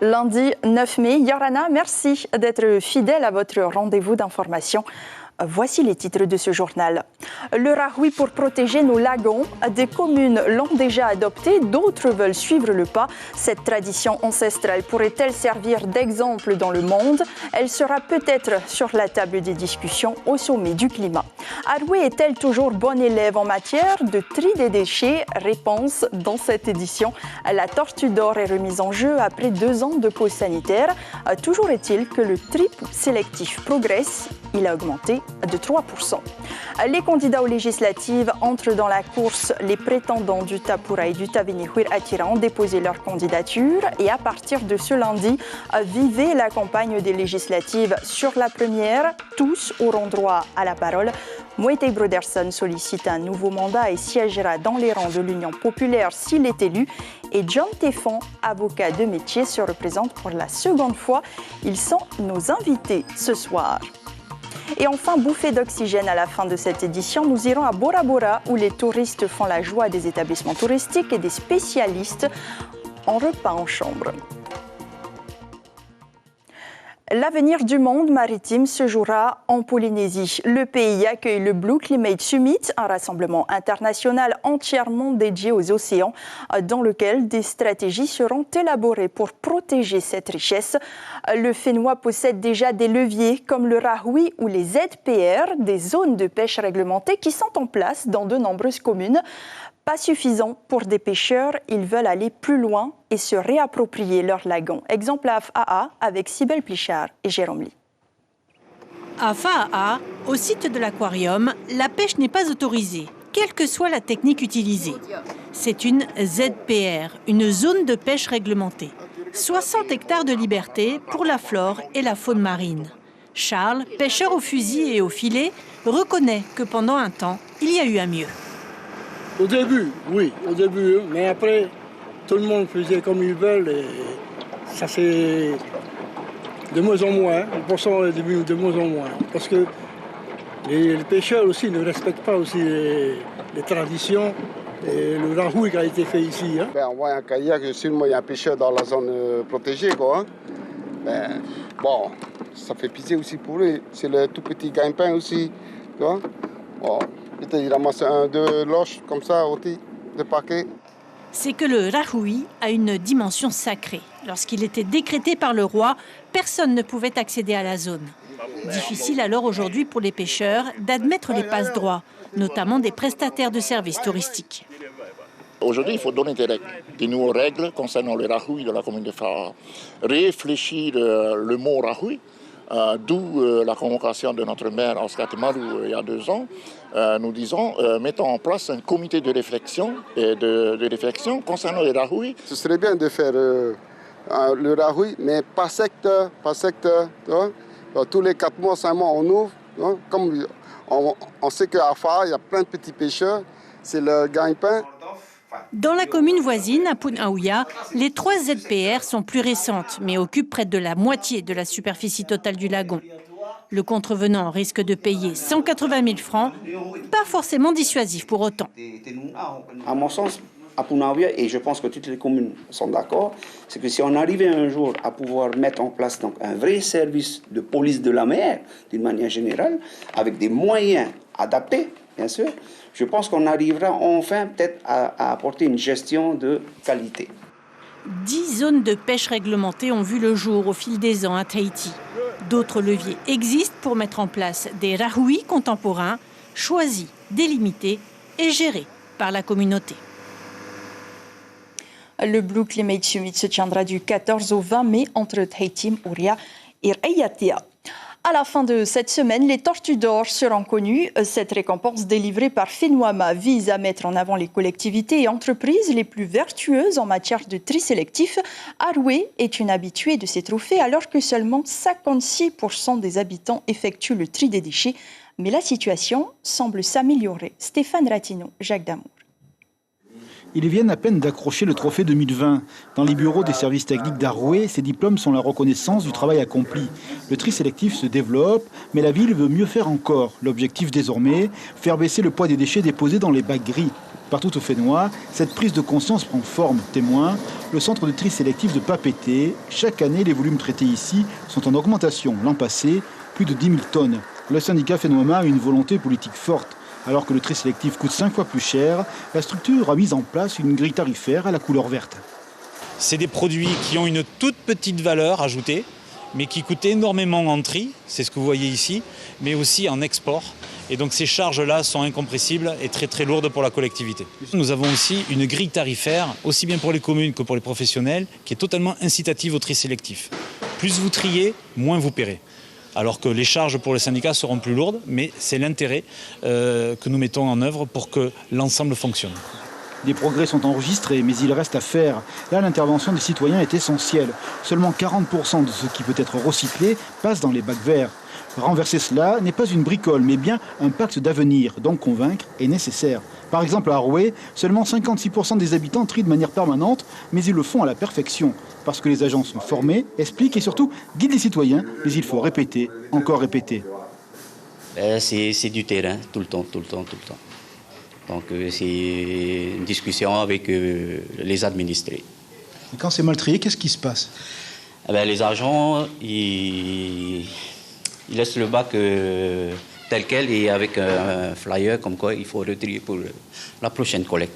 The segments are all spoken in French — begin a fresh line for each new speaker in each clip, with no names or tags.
Lundi 9 mai, Yorana, merci d'être fidèle à votre rendez-vous d'information. Voici les titres de ce journal. Le rahoui pour protéger nos lagons. Des communes l'ont déjà adopté, d'autres veulent suivre le pas. Cette tradition ancestrale pourrait-elle servir d'exemple dans le monde? Elle sera peut-être sur la table des discussions au sommet du climat. Aroué est-elle toujours bonne élève en matière de tri des déchets? Réponse dans cette édition. La tortue d'or est remise en jeu après 2 ans de pause sanitaire. Toujours est-il que le tri sélectif progresse. Il a augmenté de 3%. Les candidats aux législatives entrent dans la course. Les prétendants du Tapura et du Tavenihouir Atira ont déposé leur candidature et à partir de ce lundi, vivez la campagne des législatives. Sur la première, tous auront droit à la parole. Moïse Broderson sollicite un nouveau mandat et siégera dans les rangs de l'Union populaire s'il est élu. Et John Téfon, avocat de métier, se représente pour la seconde fois. Ils sont nos invités ce soir. Et enfin, bouffée d'oxygène à la fin de cette édition, nous irons à Bora Bora où les touristes font la joie des établissements touristiques et des spécialistes en repas en chambre. L'avenir du monde maritime se jouera en Polynésie. Le pays accueille le Blue Climate Summit, un rassemblement international entièrement dédié aux océans, dans lequel des stratégies seront élaborées pour protéger cette richesse. Le Fénois possède déjà des leviers comme le rahoui ou les ZPR, des zones de pêche réglementées qui sont en place dans de nombreuses communes. Pas suffisant pour des pêcheurs, ils veulent aller plus loin et se réapproprier leur lagon. Exemple à Faa avec Cybèle Plichard et Jérôme Lee.
À Faa, au site de l'aquarium, la pêche n'est pas autorisée, quelle que soit la technique utilisée. C'est une ZPR, une zone de pêche réglementée. 60 hectares de liberté pour la flore et la faune marine. Charles, pêcheur au fusil et au filet, reconnaît que pendant un temps, il y a eu un mieux.
Au début, oui, au début, mais après, tout le monde faisait comme ils veulent et ça c'est de moins en moins, le pourcent est devenu de moins en moins. Parce que les pêcheurs aussi ne respectent pas aussi les traditions et le rahoui qui a été fait ici. Hein.
On voit un kayak, sûrement il y a un pêcheur dans la zone protégée, quoi. Hein. Bon, ça fait pitié aussi pour eux, c'est le tout petit gagne-pain aussi, tu vois. Bon. Il ramasse 2 loches comme ça, de paquets.
C'est que le rahoui a une dimension sacrée. Lorsqu'il était décrété par le roi, personne ne pouvait accéder à la zone. Difficile alors aujourd'hui pour les pêcheurs d'admettre les passe-droits, notamment des prestataires de services touristiques.
Aujourd'hui, il faut donner des règles, des nouvelles règles concernant le rahoui de la commune de Faa. Réfléchir le mot rahoui. D'où la convocation de notre maire Oscar Temalou il y a 2 ans. Nous disons, mettons en place un comité de réflexion, concernant les rahoui.
Ce serait bien de faire le rahoui, mais par secteur. Tous les 4 mois, 5 mois, on ouvre. Comme on sait qu'à Faa, il y a plein de petits pêcheurs, c'est le gagne-pain.
Dans la commune voisine, à Punaouia, les 3 ZPR sont plus récentes, mais occupent près de la moitié de la superficie totale du lagon. Le contrevenant risque de payer 180 000 francs, pas forcément dissuasif pour autant.
À mon sens, à Punaouia, et je pense que toutes les communes sont d'accord, c'est que si on arrivait un jour à pouvoir mettre en place donc, un vrai service de police de la mer, d'une manière générale, avec des moyens adaptés, bien sûr, je pense qu'on arrivera enfin peut-être à apporter une gestion de qualité.
10 zones de pêche réglementées ont vu le jour au fil des ans à Tahiti. D'autres leviers existent pour mettre en place des rahoui contemporains, choisis, délimités et gérés par la communauté.
Le Blue Climate Summit se tiendra du 14 au 20 mai entre Tahiti, Ouria et Raiatea. À la fin de cette semaine, les tortues d'or seront connues. Cette récompense délivrée par FENUAMA vise à mettre en avant les collectivités et entreprises les plus vertueuses en matière de tri sélectif. Aroué est une habituée de ces trophées alors que seulement 56% des habitants effectuent le tri des déchets. Mais la situation semble s'améliorer. Stéphane Ratino, Jacques Damour.
Ils viennent à peine d'accrocher le trophée 2020. Dans les bureaux des services techniques d'Aroué, ces diplômes sont la reconnaissance du travail accompli. Le tri sélectif se développe, mais la ville veut mieux faire encore. L'objectif désormais, faire baisser le poids des déchets déposés dans les bacs gris. Partout au Fénois, cette prise de conscience prend forme. Témoin, le centre de tri sélectif de Papeete. Chaque année, les volumes traités ici sont en augmentation. L'an passé, plus de 10 000 tonnes. Le syndicat fénois a une volonté politique forte. Alors que le tri sélectif coûte 5 fois plus cher, la structure a mis en place une grille tarifaire à la couleur verte.
C'est des produits qui ont une toute petite valeur ajoutée, mais qui coûtent énormément en tri, c'est ce que vous voyez ici, mais aussi en export. Et donc ces charges-là sont incompressibles et très très lourdes pour la collectivité. Nous avons aussi une grille tarifaire, aussi bien pour les communes que pour les professionnels, qui est totalement incitative au tri sélectif. Plus vous triez, moins vous paierez. Alors que les charges pour les syndicats seront plus lourdes, mais c'est l'intérêt que nous mettons en œuvre pour que l'ensemble fonctionne.
Des progrès sont enregistrés, mais il reste à faire. Là, l'intervention des citoyens est essentielle. Seulement 40% de ce qui peut être recyclé passe dans les bacs verts. Renverser cela n'est pas une bricole, mais bien un pacte d'avenir, donc convaincre est nécessaire. Par exemple, à Aroué, seulement 56% des habitants trient de manière permanente, mais ils le font à la perfection. Parce que les agents sont formés, expliquent et surtout guident les citoyens, mais il faut répéter, encore répéter.
C'est du terrain, tout le temps. Donc c'est une discussion avec les administrés.
Et quand c'est mal trié, qu'est-ce qui se passe?
Les agents, ils laissent le bac tel quel et avec un flyer comme quoi il faut retrier pour la prochaine collecte.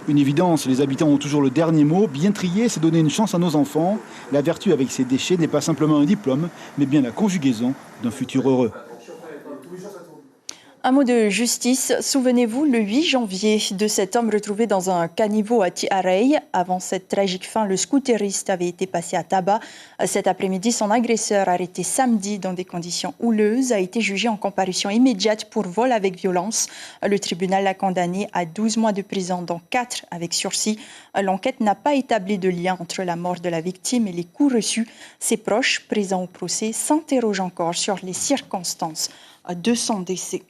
Une évidence, les habitants ont toujours le dernier mot. Bien trier, c'est donner une chance à nos enfants. La vertu avec ces déchets n'est pas simplement un diplôme, mais bien la conjugaison d'un futur heureux.
Un mot de justice. Souvenez-vous, le 8 janvier, de cet homme retrouvé dans un caniveau à Tiareille. Avant cette tragique fin, le scooteriste avait été passé à tabac. Cet après-midi, son agresseur, arrêté samedi dans des conditions houleuses, a été jugé en comparution immédiate pour vol avec violence. Le tribunal l'a condamné à 12 mois de prison, dont 4 avec sursis. L'enquête n'a pas établi de lien entre la mort de la victime et les coups reçus. Ses proches, présents au procès, s'interrogent encore sur les circonstances de son décès.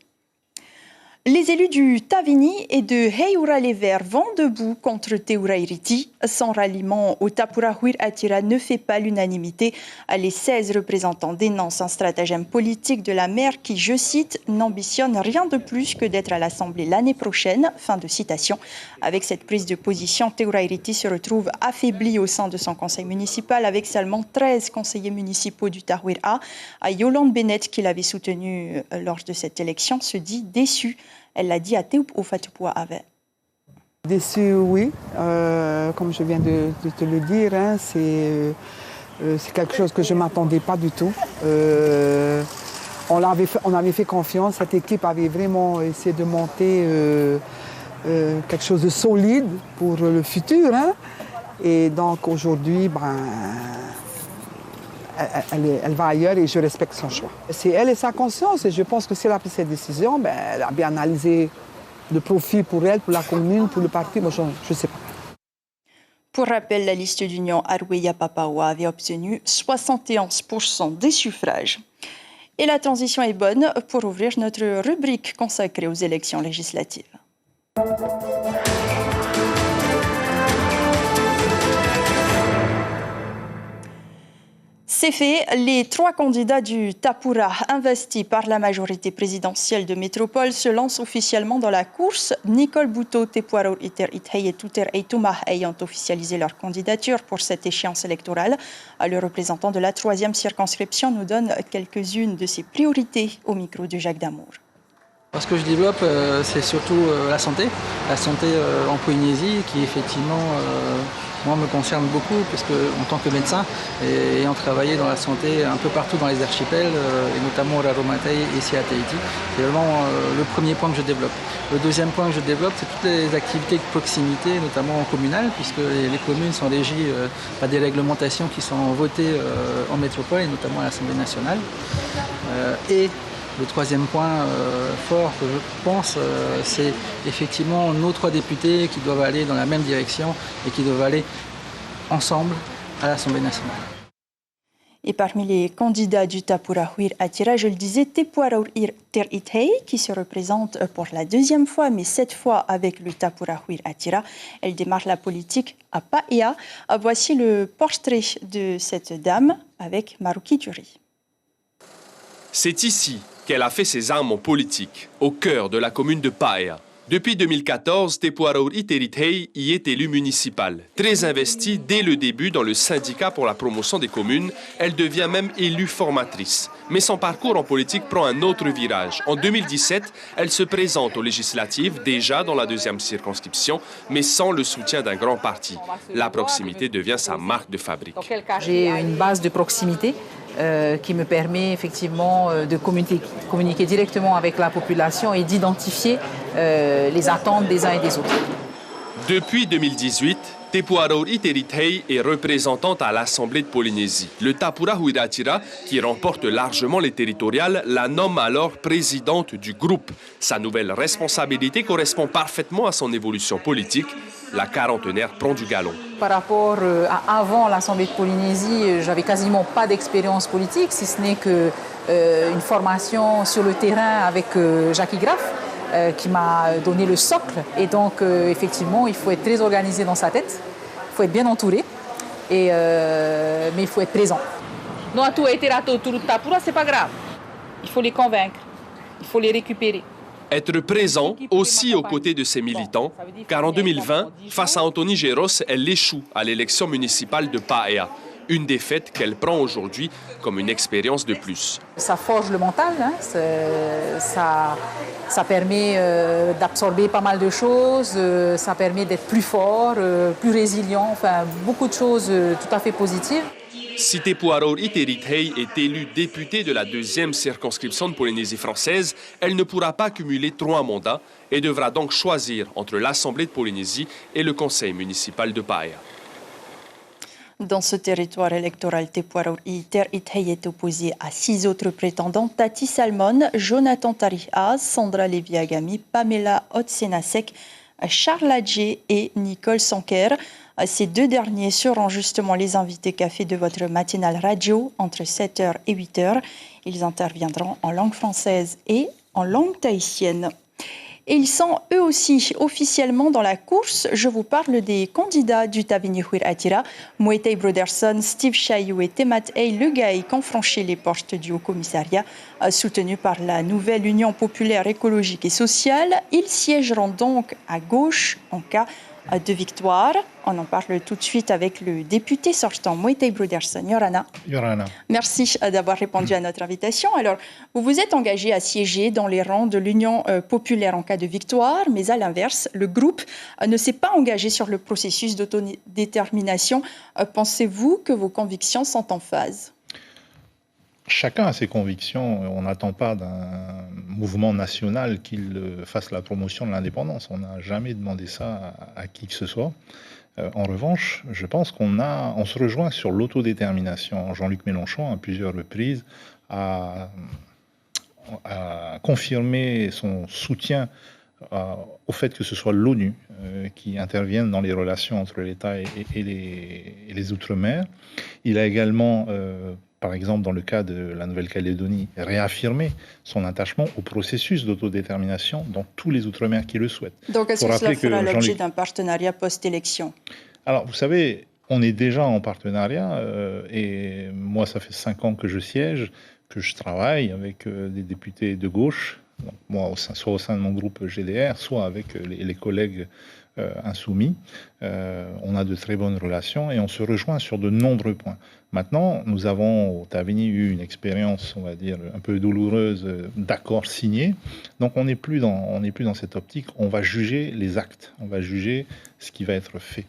Les élus du Tavini et de Heyoura les Verts vont debout contre Teura Iriti. Son ralliement au Tapurahuir Atira ne fait pas l'unanimité. Les 16 représentants dénoncent un stratagème politique de la maire qui, je cite, n'ambitionne rien de plus que d'être à l'Assemblée l'année prochaine. Fin de citation. Avec cette prise de position, Teura Iriti se retrouve affaibli au sein de son conseil municipal avec seulement 13 conseillers municipaux du Tahuir A. Yolande Bennett, qui l'avait soutenu lors de cette élection, se dit déçue. Elle l'a dit à Théoup au Fatoupoua Ave.
Déçu, oui. Comme je viens de te le dire, hein, c'est quelque chose que je ne m'attendais pas du tout. On avait fait confiance, cette équipe avait vraiment essayé de monter quelque chose de solide pour le futur. Hein. Et donc aujourd'hui, elle va ailleurs et je respecte son choix. C'est elle et sa conscience et je pense que si elle a pris cette décision, elle a bien analysé le profit pour elle, pour la commune, pour le parti, moi je ne sais pas.
Pour rappel, la liste d'union Arouéa-Papaoa avait obtenu 71% des suffrages. Et la transition est bonne pour ouvrir notre rubrique consacrée aux élections législatives. C'est fait, les 3 candidats du Tapura investis par la majorité présidentielle de métropole se lancent officiellement dans la course. Nicole Bouto, Tepuaro Iter Ithei et Tuter Eitouma ayant officialisé leur candidature pour cette échéance électorale. Le représentant de la 3e circonscription nous donne quelques-unes de ses priorités au micro de Jacques Damour.
Ce que je développe, c'est surtout la santé en Polynésie qui effectivement moi me concerne beaucoup parce que en tant que médecin et ayant travaillé dans la santé un peu partout dans les archipels et notamment au Raromatei et ici à Tahiti, c'est vraiment le premier point que je développe. Le deuxième point que je développe, c'est toutes les activités de proximité, notamment communales, puisque les communes sont régies par des réglementations qui sont votées en métropole et notamment à l'Assemblée nationale. Et le troisième point fort que je pense, c'est effectivement nos 3 députés qui doivent aller dans la même direction et qui doivent aller ensemble à l'Assemblée nationale.
Et parmi les candidats du Tapurahuir Atira, je le disais, Tepuarahuir Terithei, qui se représente pour la deuxième fois, mais cette fois avec le Tapurahuir Atira. Elle démarre la politique à Paea. Voici le portrait de cette dame avec Maruki Duri.
C'est ici qu'elle a fait ses armes en politique, au cœur de la commune de Paea. Depuis 2014, Tepuarahuir Terithei y est élue municipale. Très investie dès le début dans le syndicat pour la promotion des communes, elle devient même élue formatrice. Mais son parcours en politique prend un autre virage. En 2017, elle se présente aux législatives, déjà dans la deuxième circonscription, mais sans le soutien d'un grand parti. La proximité devient sa marque de fabrique.
J'ai une base de proximité qui me permet effectivement de communiquer directement avec la population et d'identifier les attentes des uns et des autres.
Depuis 2018, Tepuarahuir Terithei est représentante à l'Assemblée de Polynésie. Le Tapurahuir Atira, qui remporte largement les territoriales, la nomme alors présidente du groupe. Sa nouvelle responsabilité correspond parfaitement à son évolution politique. La quarantenaire prend du galon.
Par rapport à avant l'Assemblée de Polynésie, j'avais quasiment pas d'expérience politique, si ce n'est qu'une formation sur le terrain avec Jackie Graff, qui m'a donné le socle. Et donc, effectivement, il faut être très organisé dans sa tête, il faut être bien entouré, mais il faut être présent. Non, tout a été raté autour de Tapura, c'est pas grave. Il faut les convaincre, il faut les récupérer.
Être présent aussi aux côtés de ses militants, car en 2020, face à Anthony Géros, elle échoue à l'élection municipale de Paea. Une défaite qu'elle prend aujourd'hui comme une expérience de plus.
Ça forge le mental, hein, ça permet d'absorber pas mal de choses, ça permet d'être plus fort, plus résilient, enfin beaucoup de choses tout à fait positives.
Si Tepuarahuir Terithei est élue députée de la deuxième circonscription de Polynésie française, elle ne pourra pas cumuler 3 mandats et devra donc choisir entre l'Assemblée de Polynésie et le conseil municipal de Paea.
Dans ce territoire électoral, Tepuarahuir Terithei est opposé à 6 autres prétendants, Tati Salmon, Jonathan Tariha, Sandra Leviagami, Pamela Otsenasek, Charles Adjé et Nicole Sanker. Ces 2 derniers seront justement les invités café de votre matinale radio entre 7h et 8h. Ils interviendront en langue française et en langue tahitienne. Et ils sont eux aussi officiellement dans la course. Je vous parle des candidats du Tapurahuir Atira. Moetai Broderson, Steve Chayou et Temat Ei Legai ont franchi les portes du Haut-Commissariat. Soutenus par la nouvelle Union populaire écologique et sociale, ils siégeront donc à gauche en cas de victoire. On en parle tout de suite avec le député sortant, Moetai Broderson. Yorana.
Yorana.
Merci d'avoir répondu à notre invitation. Alors, vous vous êtes engagé à siéger dans les rangs de l'Union populaire en cas de victoire, mais à l'inverse, le groupe ne s'est pas engagé sur le processus d'autodétermination. Pensez-vous que vos convictions sont en phase ?
Chacun a ses convictions. On n'attend pas d'un mouvement national qu'il fasse la promotion de l'indépendance. On n'a jamais demandé ça à qui que ce soit. En revanche, je pense qu'on se rejoint sur l'autodétermination. Jean-Luc Mélenchon, à plusieurs reprises, a confirmé son soutien au fait que ce soit l'ONU qui intervienne dans les relations entre l'État et les Outre-mer. Il a également par exemple, dans le cas de la Nouvelle-Calédonie, réaffirmer son attachement au processus d'autodétermination dans tous les Outre-mer qui le souhaitent.
Donc, est-ce que cela fera l'objet d'un partenariat post-élection ?
Alors, vous savez, on est déjà en partenariat et moi, ça fait 5 ans que je siège, que je travaille avec des députés de gauche, donc moi, soit au sein de mon groupe GDR, soit avec les collègues insoumis. On a de très bonnes relations et on se rejoint sur de nombreux points. Maintenant, nous avons au Tavini eu une expérience, on va dire, un peu douloureuse d'accords signés. Donc on n'est plus dans cette optique. On va juger les actes, on va juger ce qui va être fait.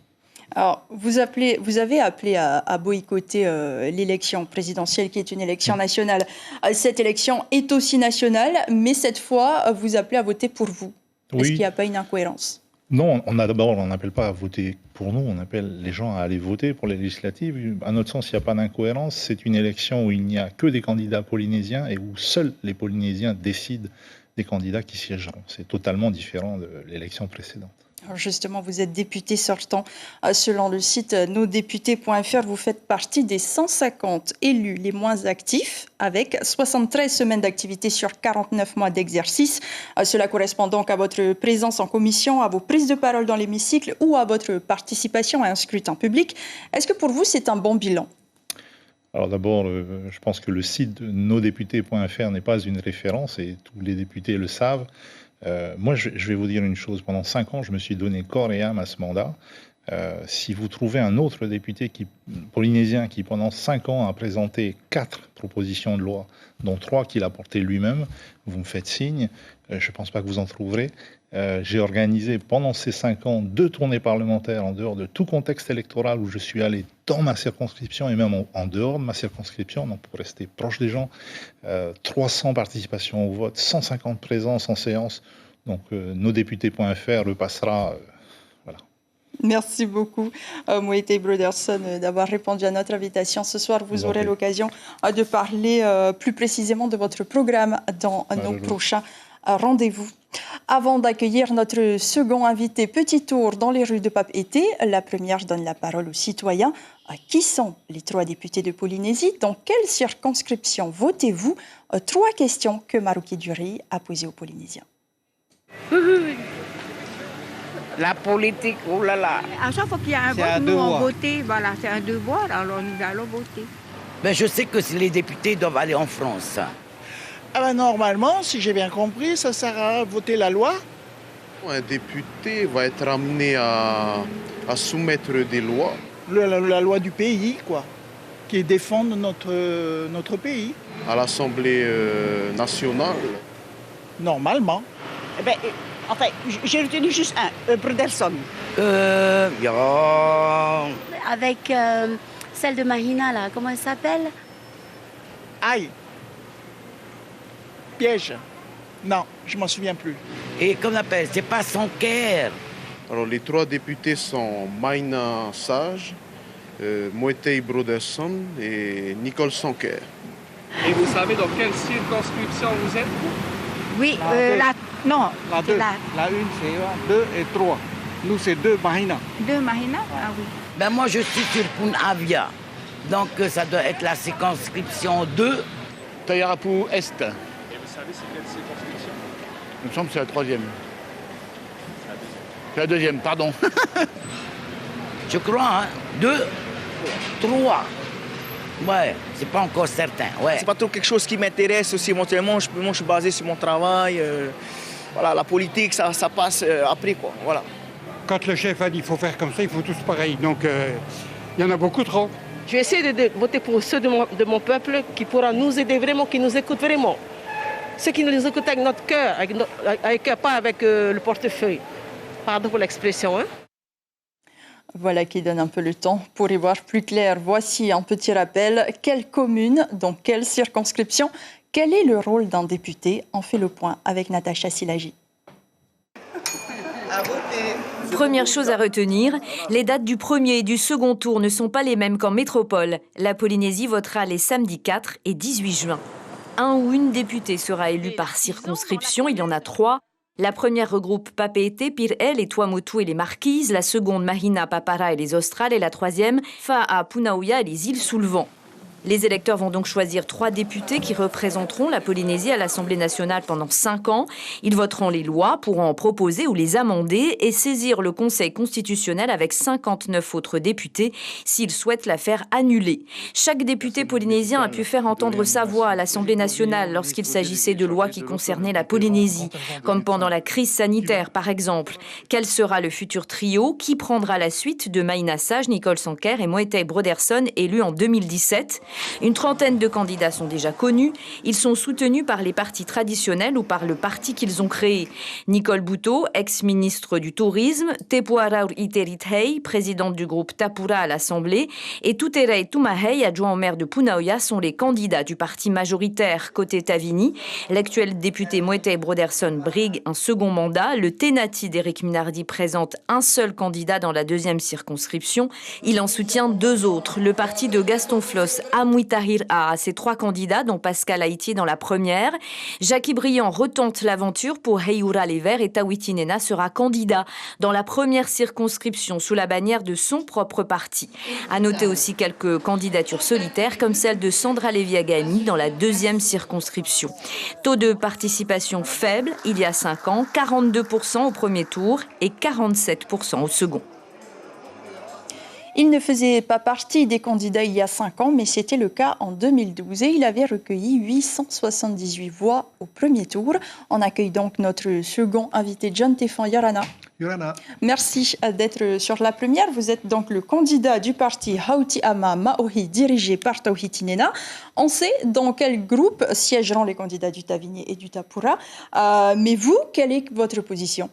Alors, vous avez appelé à boycotter l'élection présidentielle qui est une élection nationale. Cette élection est aussi nationale, mais cette fois, vous appelez à voter pour vous. Oui. Est-ce qu'il n'y a pas une incohérence ?
Non, on n'appelle pas à voter pour nous, on appelle les gens à aller voter pour les législatives. À notre sens, il n'y a pas d'incohérence. C'est une élection où il n'y a que des candidats polynésiens et où seuls les Polynésiens décident des candidats qui siégeront. C'est totalement différent de l'élection précédente.
Alors justement, vous êtes député sortant. Selon le site nosdéputés.fr, vous faites partie des 150 élus les moins actifs, avec 73 semaines d'activité sur 49 mois d'exercice. Cela correspond donc à votre présence en commission, à vos prises de parole dans l'hémicycle ou à votre participation à un scrutin public. Est-ce que pour vous, c'est un bon bilan ?
Alors d'abord, je pense que le site nosdéputés.fr n'est pas une référence et tous les députés le savent. Moi, je vais vous dire une chose. Pendant 5 ans, je me suis donné corps et âme à ce mandat. Si vous trouvez un autre député polynésien qui, pendant 5 ans, a présenté 4 propositions de loi, dont 3 qu'il a portées lui-même, vous me faites signe. Je ne pense pas que vous en trouverez. J'ai organisé pendant ces 5 ans 2 tournées parlementaires en dehors de tout contexte électoral où je suis allé dans ma circonscription et même en dehors de ma circonscription, donc pour rester proche des gens. 300 participations au vote, 150 présences en séance. Donc nosdéputés.fr repassera. Voilà.
Merci beaucoup, Moetai Broderson, d'avoir répondu à notre invitation. Ce soir, vous aurez l'occasion de parler plus précisément de votre programme dans nos prochains rendez-vous. Avant d'accueillir notre second invité, petit tour dans les rues de Papeete. La première donne la parole aux citoyens. Qui sont les 3 députés de Polynésie? Dans quelle circonscription votez-vous? 3 questions que Marouki Duri a posées aux Polynésiens.
La politique, oh là là.
À chaque fois qu'il y a un vote, nous on vote. Voilà, c'est un devoir, alors nous allons voter.
Ben, je sais que les députés doivent aller en France.
Ah ben, normalement, si j'ai bien compris, ça sert à voter la loi.
Un député va être amené à soumettre des lois.
La loi du pays, quoi, qui défendent notre pays.
À l'Assemblée nationale.
Normalement.
Eh ben, enfin, j'ai retenu juste un, Broderson.
Avec celle de Mahina, là, comment elle s'appelle?
Aïe. Piège. Non, je m'en souviens plus.
Et qu'on appelle, c'est pas Sonker.
Alors les 3 députés sont Maina Sage, Moetai Broderson et Nicole Sonker.
Et vous savez dans quelle circonscription vous êtes?
Oui,
la 1, c'est 2 et 3. Nous, c'est 2 Mahina.
2 Mahina? Ah oui.
Ben moi, je suis sur Punavia. Donc, ça doit être la circonscription 2.
Tayarapu Est.
Et vous savez c'est quelle circonscription?
Il me semble que c'est la 3e. C'est la 2e, pardon.
Je crois, hein. 2, 3. Ouais, c'est pas encore certain. Ouais.
C'est pas trop quelque chose qui m'intéresse aussi éventuellement. Moi, je suis basé sur mon travail. Voilà, la politique, ça passe après, quoi. Voilà.
Quand le chef a dit qu'il faut faire comme ça, il faut tous pareil. Donc, il y en a beaucoup trop.
Je vais essayer de voter pour ceux de mon peuple qui pourra nous aider vraiment, qui nous écoutent vraiment. Ceux qui nous écoutent avec notre cœur, pas avec le portefeuille. Pardon pour l'expression, hein.
Voilà qui donne un peu le temps pour y voir plus clair. Voici un petit rappel. Quelle commune, dans quelle circonscription, quel est le rôle d'un député? On fait le point avec Natacha Silagi.
Première chose à retenir, les dates du premier et du second tour ne sont pas les mêmes qu'en métropole. La Polynésie votera les samedis 4 et 18 juin. Un ou une députée sera élue par circonscription, il y en a 3. La première regroupe Papeete, Pirel et Tuamotu et les Marquises, la seconde Mahina, Papara et les Australes et la troisième Fa'a, Punauia et les îles sous le vent. Les électeurs vont donc choisir 3 députés qui représenteront la Polynésie à l'Assemblée nationale pendant 5 ans. Ils voteront les lois, pourront en proposer ou les amender et saisir le Conseil constitutionnel avec 59 autres députés s'ils souhaitent la faire annuler. Chaque député polynésien a pu faire entendre sa voix à l'Assemblée nationale lorsqu'il s'agissait de lois qui concernaient la Polynésie, comme pendant la crise sanitaire par exemple. Quel sera le futur trio? Qui prendra la suite de Maina Sage, Nicole Sonker et Moetai Broderson, élus en 2017? Une trentaine de candidats sont déjà connus. Ils sont soutenus par les partis traditionnels ou par le parti qu'ils ont créé. Nicole Boutot, ex-ministre du Tourisme, Tepuaraur Iterithei, présidente du groupe Tapura à l'Assemblée, et Tuterei Tumahei, adjoint au maire de Punauia, sont les candidats du parti majoritaire. Côté Tavini, l'actuel député Moetai Broderson brigue un second mandat. Le Tenati d'Éric Minardi présente un seul candidat dans la 2e circonscription. Il en soutient 2 autres. Le parti de Gaston Floss, Amouitahir A. Ces 3 candidats, dont Pascal Haïtier dans la première. Jackie Briand retente l'aventure pour Heyoura les Verts et Tawiti Nena sera candidat dans la première circonscription sous la bannière de son propre parti. À noter aussi quelques candidatures solitaires comme celle de Sandra Leviagani dans la deuxième circonscription. Taux de participation faible il y a 5 ans, 42% au premier tour et 47% au second.
Il ne faisait pas partie des candidats il y a 5 ans, mais c'était le cas en 2012 et il avait recueilli 878 voix au premier tour. On accueille donc notre second invité, John Tefan Yorana.
Yorana.
Merci d'être sur la première. Vous êtes donc le candidat du parti Hauti Ama Maohi dirigé par Tawiti Nena. On sait dans quel groupe siégeront les candidats du Taviné et du Tapura. Mais vous, quelle est votre position?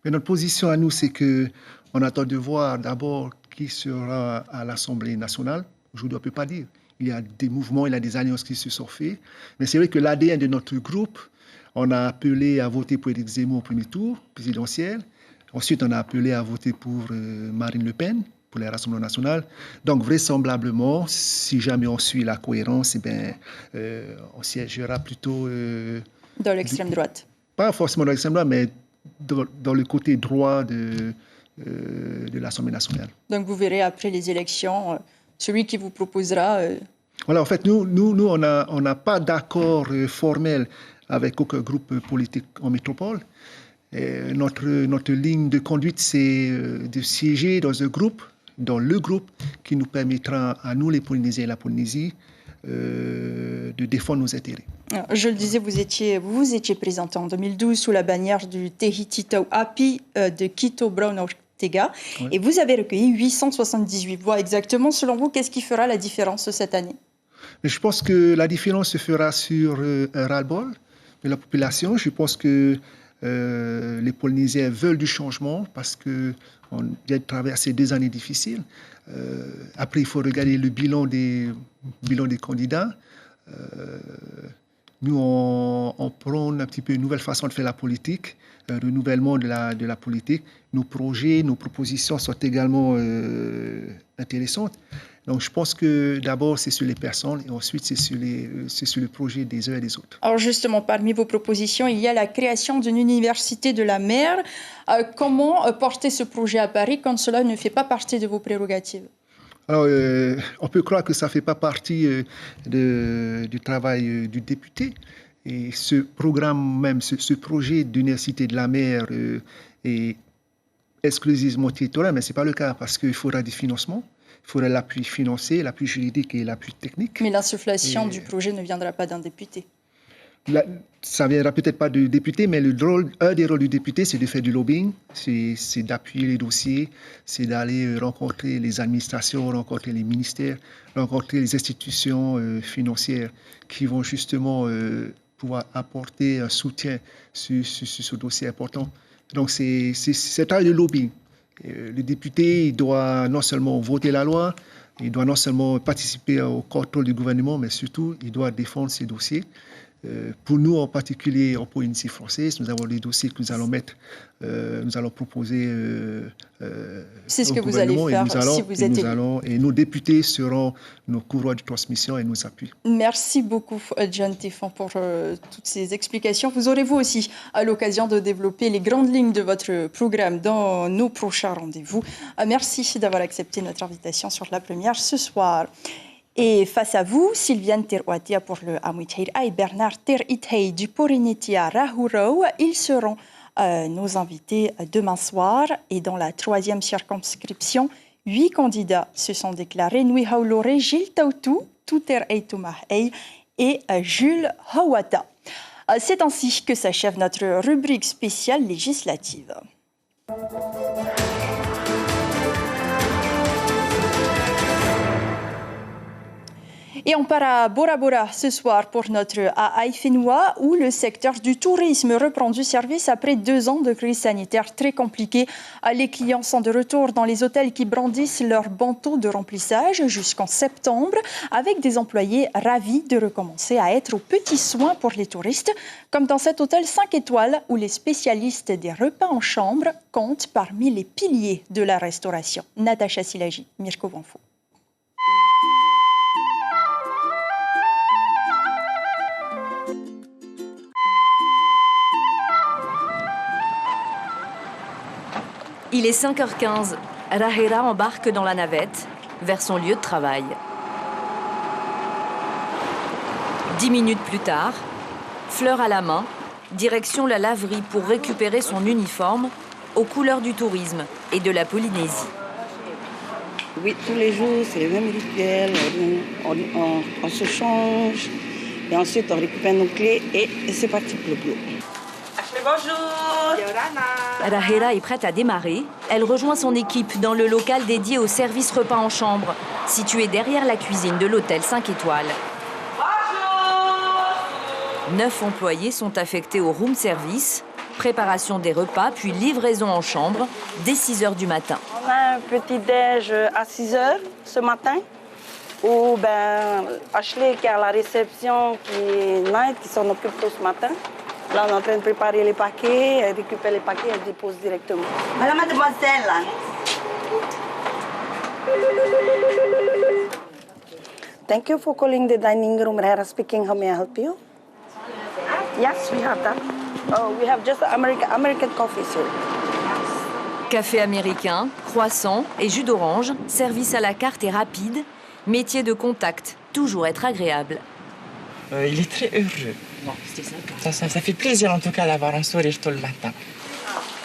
Mais notre position à nous, c'est qu'on attend de voir d'abord qui sera à l'Assemblée nationale. Aujourd'hui, on ne peut pas dire. Il y a des mouvements, il y a des alliances qui se sont faites. Mais c'est vrai que l'ADN de notre groupe, on a appelé à voter pour Éric Zemmour au premier tour présidentiel. Ensuite, on a appelé à voter pour Marine Le Pen pour les Rassemblements nationaux. Donc, vraisemblablement, si jamais on suit la cohérence, on siégera plutôt...
dans l'extrême droite.
Pas forcément dans l'extrême droite, mais dans le côté droit de l'Assemblée nationale.
Donc vous verrez après les élections celui qui vous proposera...
Voilà, en fait, nous on n'a pas d'accord formel avec aucun groupe politique en métropole. Et notre ligne de conduite, c'est de siéger dans le groupe qui nous permettra à nous, les Polynésiens et la Polynésie, de défendre nos intérêts.
Je le disais, vous étiez présenté en 2012 sous la bannière du Tehiti Tau Api de Quito Brown Ortega, oui. Et vous avez recueilli 878 voix exactement. Selon vous, qu'est-ce qui fera la différence cette année?
Mais je pense que la différence se fera sur un ras-le-bol de la population. Je pense que les Polynésiens veulent du changement parce qu'on vient de traverser 2 années difficiles. Après, il faut regarder le bilan des candidats. Nous, on prône un petit peu une nouvelle façon de faire la politique, un renouvellement de la politique. Nos projets, nos propositions sont également intéressantes. Donc, je pense que d'abord, c'est sur les personnes et ensuite, c'est sur le projet des uns et des autres.
Alors, justement, parmi vos propositions, il y a la création d'une université de la mer. Comment porter ce projet à Paris quand cela ne fait pas partie de vos prérogatives?
Alors, on peut croire que ça ne fait pas partie du travail du député. Et ce programme même, ce projet d'université de la mer est exclusivement territorial, mais ce n'est pas le cas parce qu'il faudra des financements. Il faudra l'appui financier, l'appui juridique et l'appui technique.
Mais l'insufflation du projet ne viendra pas d'un député.
Ça ne viendra peut-être pas du député, mais un des rôles du député, c'est de faire du lobbying, c'est d'appuyer les dossiers, c'est d'aller rencontrer les administrations, rencontrer les ministères, rencontrer les institutions financières qui vont justement pouvoir apporter un soutien sur ce dossier important. Donc c'est un travail de lobbying. Le député, il doit non seulement voter la loi, il doit non seulement participer au contrôle du gouvernement, mais surtout, il doit défendre ses dossiers. Pour nous, en particulier en Polynésie française, nous avons des dossiers que nous allons mettre, nous allons proposer
c'est ce que vous allez faire si vous êtes élu.
Et nos députés seront nos courroies de transmission et nos appuis.
Merci beaucoup, John Tefan, pour toutes ces explications. Vous aurez vous aussi l'occasion de développer les grandes lignes de votre programme dans nos prochains rendez-vous. Merci d'avoir accepté notre invitation sur la première ce soir. Et face à vous, Sylviane Teruatia pour le Amouitahir et Bernard Terithei du Porinetia Rahuro, ils seront nos invités demain soir. Et dans la 3e circonscription, 8 candidats se sont déclarés. Nui Haulore, Gilles Tautou, Touter Eitumahei et Jules Hawata. C'est ainsi que s'achève notre rubrique spéciale législative. Et on part à Bora Bora ce soir pour notre Aai Whenua où le secteur du tourisme reprend du service après 2 ans de crise sanitaire très compliquée. Les clients sont de retour dans les hôtels qui brandissent leurs bandeaux de remplissage jusqu'en septembre avec des employés ravis de recommencer à être aux petits soins pour les touristes, comme dans cet hôtel 5 étoiles où les spécialistes des repas en chambre comptent parmi les piliers de la restauration. Natacha Silagi, Mirko Vanfo.
Il est 5h15. Rahera embarque dans la navette vers son lieu de travail. 10 minutes plus tard, fleur à la main, direction la laverie pour récupérer son uniforme aux couleurs du tourisme et de la Polynésie.
Oui, tous les jours, c'est le même rituel. On se change et ensuite on récupère nos clés et c'est parti pour le boulot. Bonjour.
Rahera est prête à démarrer. Elle rejoint son équipe dans le local dédié au service repas en chambre, situé derrière la cuisine de l'hôtel 5 étoiles. 9 employés sont affectés au room service, préparation des repas, puis livraison en chambre dès 6h du matin.
On a un petit déj à 6h ce matin, où Ashley qui est à la réception, qui s'en occupe tout ce matin. Là, on est en train de préparer les paquets, elle récupère les paquets, elle dépose directement. Madame, mademoiselle. Thank you for calling the dining room. Rahera speaking. How may I help you? Yes, we have that. Oh, we have just American coffee, sir.
Café américain, croissant et jus d'orange, service à la carte et rapide, métier de contact, toujours être agréable.
Il est très heureux. Ça fait plaisir en tout cas d'avoir un sourire tout le matin.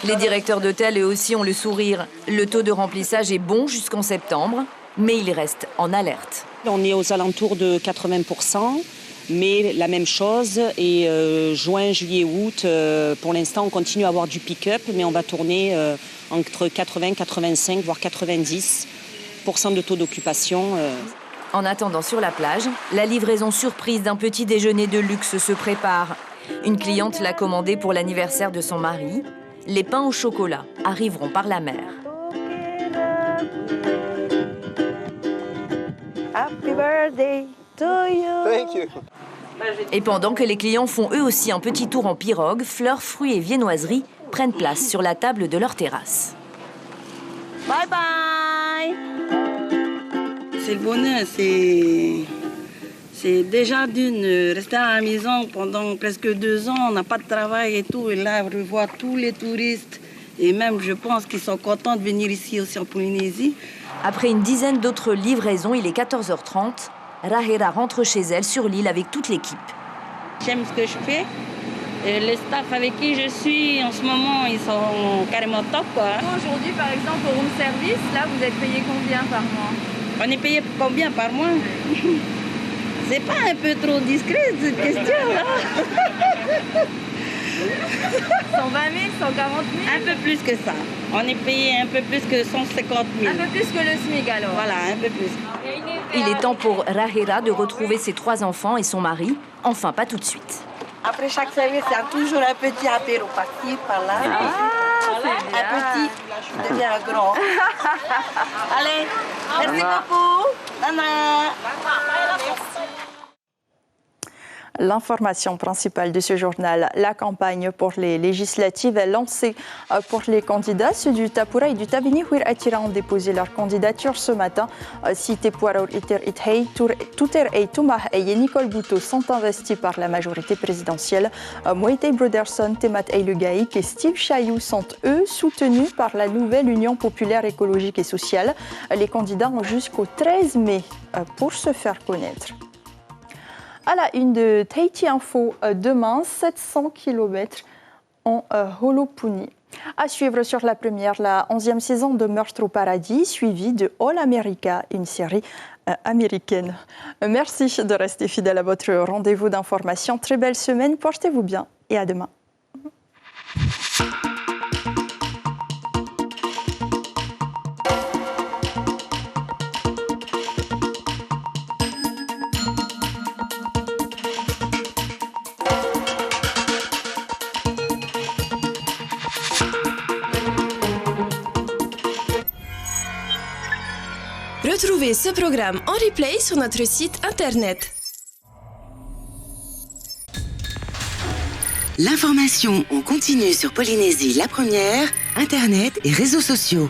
Les directeurs d'hôtel eux aussi ont le sourire. Le taux de remplissage est bon jusqu'en septembre, mais ils restent en alerte.
On est aux alentours de 80%. Mais la même chose, et juin, juillet, août, pour l'instant, on continue à avoir du pick-up, mais on va tourner entre 80, 85, voire 90% de taux d'occupation.
En attendant sur la plage, la livraison surprise d'un petit déjeuner de luxe se prépare. Une cliente l'a commandé pour l'anniversaire de son mari. Les pains au chocolat arriveront par la mer.
Happy birthday to you.
Thank you.
Et pendant que les clients font eux aussi un petit tour en pirogue, fleurs, fruits et viennoiseries prennent place sur la table de leur terrasse.
Bye bye. C'est le bonheur, c'est déjà rester à la maison pendant presque 2 ans, on n'a pas de travail et tout, et là revoir tous les touristes, et même je pense qu'ils sont contents de venir ici aussi en Polynésie.
Après une dizaine d'autres livraisons, il est 14h30. Rahera rentre chez elle sur l'île avec toute l'équipe.
J'aime ce que je fais. Les staffs avec qui je suis en ce moment, ils sont carrément top, quoi.
Aujourd'hui, par exemple, au room service, là, vous êtes payé combien par mois?
On est payé combien par mois? C'est pas un peu trop discret, cette question-là?
120 000, 140 000?
Un peu plus que ça. On est payé un peu plus que 150 000.
Un peu plus que le SMIC, alors?
Voilà, un peu plus.
Il est temps pour Rahera de retrouver ses 3 enfants et son mari. Enfin, pas tout de suite.
Après chaque service, il y a toujours un petit apéro par-ci, par-là. Un petit, je deviens un grand. Allez, merci beaucoup. Nana.
L'information principale de ce journal, la campagne pour les législatives est lancée pour les candidats. Ceux du Tapura et du Tabini Huir Atira ont déposé leur candidature ce matin. Si Tepuaraur Iter Ithei, Tuter et Tumah et Nicole Bouteau sont investis par la majorité présidentielle, Moïtei Broderson, Temat Eilugaïk et Steve Chayou sont eux soutenus par la nouvelle Union populaire écologique et sociale. Les candidats ont jusqu'au 13 mai pour se faire connaître. À la une de Tahiti Info, demain, 700 km en Holopuni. À suivre sur la première, la 11e saison de Meurtre au paradis, suivie de All America, une série américaine. Merci de rester fidèle à votre rendez-vous d'information. Très belle semaine, portez-vous bien et à demain.
Retrouvez ce programme en replay sur notre site internet.
L'information en continu sur Polynésie la première, internet et réseaux sociaux.